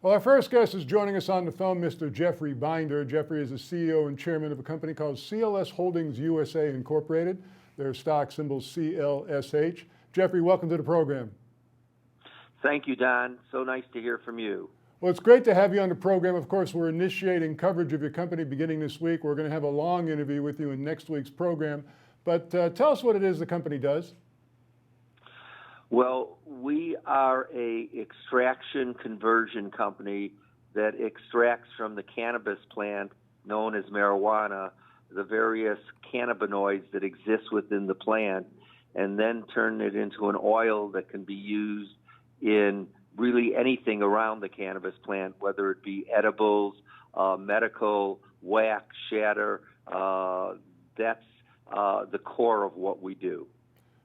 Well, our first guest is joining us on the phone, Mr. Jeffrey Binder. Jeffrey is the CEO and chairman of a company called CLS Holdings USA Incorporated. Their stock symbol CLSH. Jeffrey, welcome to the program. Thank you, Don. So nice to hear from you. Well, it's great to have you on the program. Of course, we're initiating coverage of your company beginning this week. We're going to have a long interview with you in next week's program. But tell us what it is the company does. Well, we are a extraction conversion company that extracts from the cannabis plant known as marijuana the various cannabinoids that exist within the plant and then turn it into an oil that can be used in really anything around the cannabis plant, whether it be edibles, medical, wax, shatter. That's the core of what we do.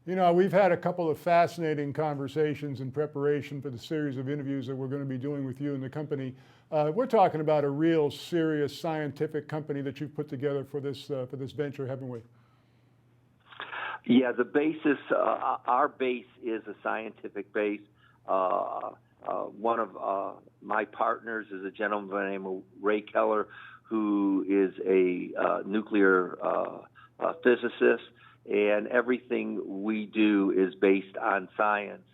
You know, we've had a couple of fascinating conversations in preparation for the series of interviews that we're going to be doing with you and the company. We're talking about a real serious scientific company that you've put together for this venture, haven't we? Yeah, the basis, our base is a scientific base. One of my partners is a gentleman by the name of Ray Keller, who is a nuclear physicist. And everything we do is based on science,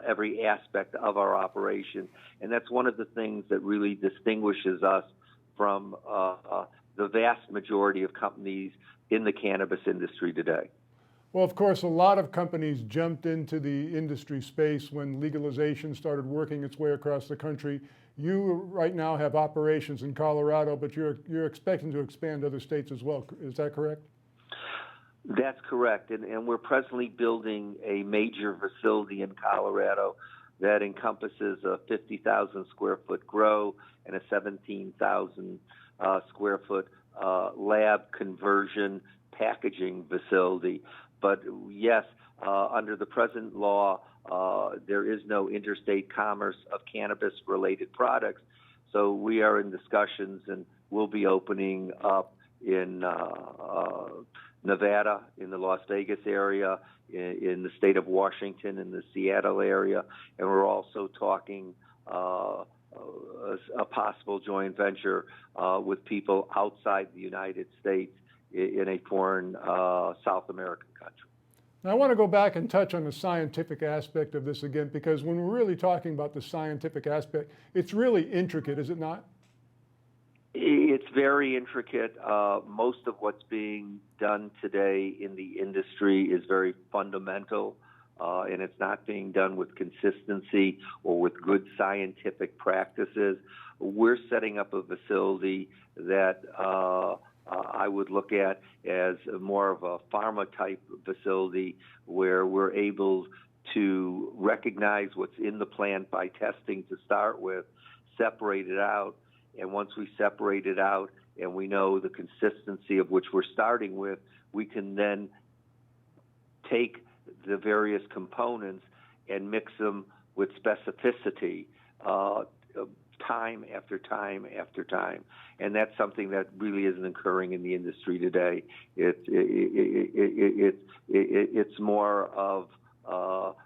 every aspect of our operation. And that's one of the things that really distinguishes us from the vast majority of companies in the cannabis industry today. Well, of course, a lot of companies jumped into the industry space when legalization started working its way across the country. You right now have operations in Colorado, but you're expecting to expand to other states as well. Is that correct? That's correct, and we're presently building a major facility in Colorado that encompasses a 50,000 square foot grow and a 17,000 square foot lab conversion packaging facility. But yes, under the present law, there is no interstate commerce of cannabis-related products. So we are in discussions, and we'll be opening up in Nevada, in the Las Vegas area, in the state of Washington, in the Seattle area, and we're also talking a possible joint venture with people outside the United States in a foreign South American country. Now, I want to go back and touch on the scientific aspect of this again, because when we're really talking about the scientific aspect, it's really intricate, is it not? It's very intricate. Most of what's being done today in the industry is very fundamental, and it's not being done with consistency or with good scientific practices. We're setting up a facility that I would look at as more of a pharma-type facility where we're able to recognize what's in the plant by testing to start with, separate it out, and once we separate it out and we know the consistency of which we're starting with, we can then take the various components and mix them with specificity time after time after time. And that's something that really isn't occurring in the industry today. It's more of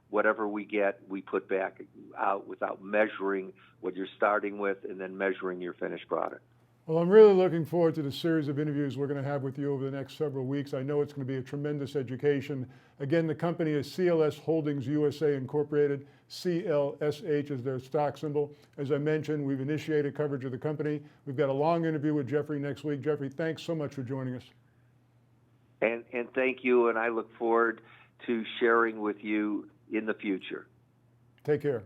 whatever we get, we put back out without measuring what you're starting with and then measuring your finished product. Well, I'm really looking forward to the series of interviews we're going to have with you over the next several weeks. I know it's going to be a tremendous education. Again, the company is CLS Holdings USA Incorporated. CLSH is their stock symbol. As I mentioned, we've initiated coverage of the company. We've got a long interview with Jeffrey next week. Jeffrey, thanks so much for joining us. And thank you, and I look forward to sharing with you in the future. Take care.